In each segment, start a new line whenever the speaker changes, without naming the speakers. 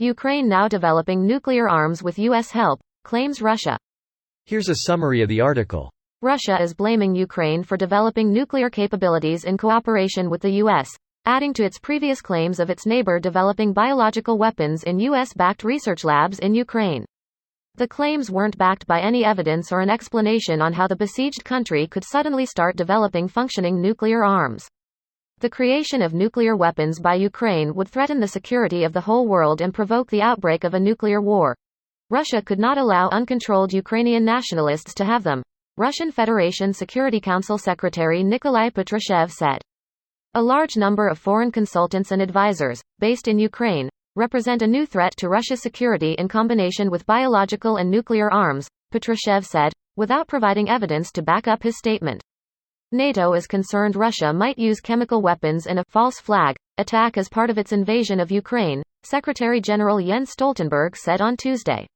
Ukraine now developing nuclear arms with U.S. help, claims Russia.
Here's a summary of the article.
Russia is blaming Ukraine for developing nuclear capabilities in cooperation with the U.S., adding to its previous claims of its neighbor developing biological weapons in U.S.-backed research labs in Ukraine. The claims weren't backed by any evidence or an explanation on how the besieged country could suddenly start developing functioning nuclear arms. The creation of nuclear weapons by Ukraine would threaten the security of the whole world and provoke the outbreak of a nuclear war. Russia could not allow uncontrolled Ukrainian nationalists to have them, Russian Federation Security Council Secretary Nikolai Patrushev said. A large number of foreign consultants and advisors, based in Ukraine, represent a new threat to Russia's security in combination with biological and nuclear arms, Patrushev said, without providing evidence to back up his statement. NATO is concerned Russia might use chemical weapons in a false flag attack as part of its invasion of Ukraine, Secretary General Jens Stoltenberg said on Tuesday.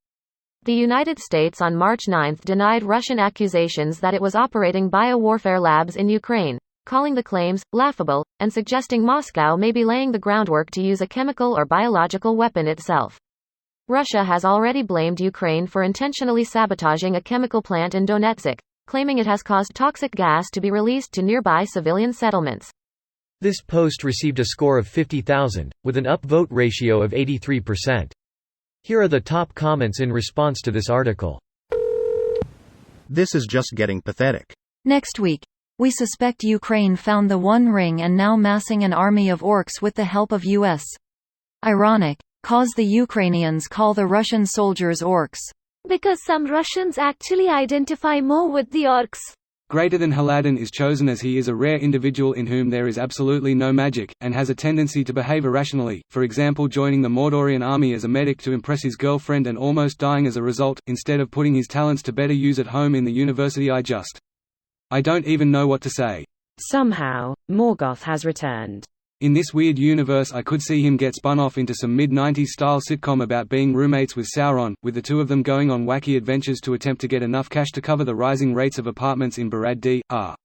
The United States on March 9 denied Russian accusations that it was operating biowarfare labs in Ukraine, calling the claims laughable, and suggesting Moscow may be laying the groundwork to use a chemical or biological weapon itself. Russia has already blamed Ukraine for intentionally sabotaging a chemical plant in Donetsk, claiming it has caused toxic gas to be released to nearby civilian settlements.
This post received a score of 50,000, with an upvote ratio of 83%. Here are the top comments in response to this article.
This is just getting pathetic.
Next week, we suspect Ukraine found the One Ring and now massing an army of orcs with the help of US. Ironic, cause the Ukrainians call the Russian soldiers orcs.
Because some Russians actually identify more with the orcs.
Greater than Haladin is chosen as he is a rare individual in whom there is absolutely no magic, and has a tendency to behave irrationally, for example joining the Mordorian army as a medic to impress his girlfriend and almost dying as a result, instead of putting his talents to better use at home in the university. I don't even know what to say.
Somehow, Morgoth has returned.
In this weird universe I could see him get spun off into some mid-90s style sitcom about being roommates with Sauron, with the two of them going on wacky adventures to attempt to get enough cash to cover the rising rates of apartments in Barad-dûr.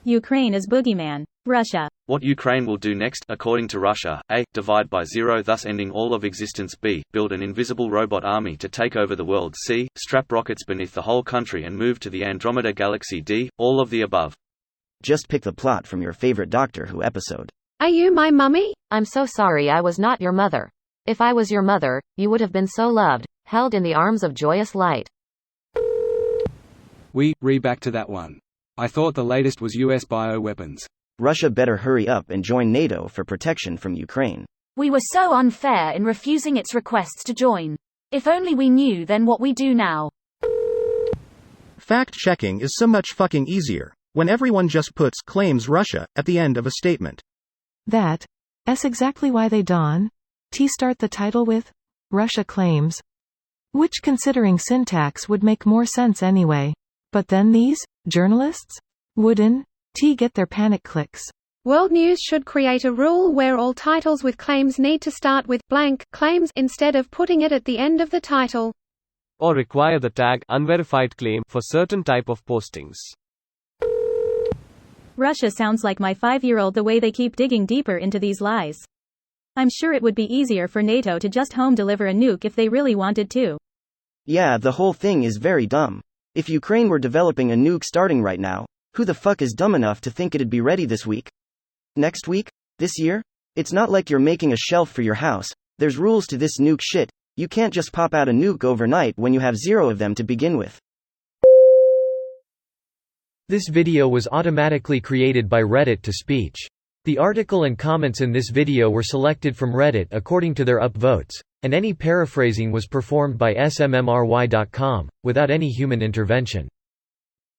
Ukraine as boogeyman. Russia.
What Ukraine will do next, according to Russia: A. Divide by zero, thus ending all of existence. B. Build an invisible robot army to take over the world. C. Strap rockets beneath the whole country and move to the Andromeda Galaxy. D. All of the above.
Just pick the plot from your favorite Doctor Who episode.
Are you my mummy?
I'm so sorry I was not your mother. If I was your mother, you would have been so loved, held in the arms of joyous light.
Back to that one. I thought the latest was US bioweapons.
Russia better hurry up and join NATO for protection from Ukraine.
We were so unfair in refusing its requests to join. If only we knew then what we do now.
Fact-checking is so much fucking easier when everyone just puts claims Russia at the end of a statement.
That's exactly why they start the title with Russia claims, which considering syntax would make more sense anyway. But then these journalists wouldn't get their panic clicks.
World News should create a rule where all titles with claims need to start with blank claims instead of putting it at the end of the title.
Or require the tag unverified claim for certain type of postings.
Russia sounds like my 5-year-old the way they keep digging deeper into these lies. I'm sure it would be easier for NATO to just home deliver a nuke if they really wanted to.
Yeah, the whole thing is very dumb. If Ukraine were developing a nuke starting right now, who the fuck is dumb enough to think it'd be ready this week? Next week? This year? It's not like you're making a shelf for your house. There's rules to this nuke shit. You can't just pop out a nuke overnight when you have 0 of them to begin with.
This video was automatically created by Reddit to speech. The article and comments in this video were selected from Reddit according to their upvotes, and any paraphrasing was performed by smmry.com, without any human intervention.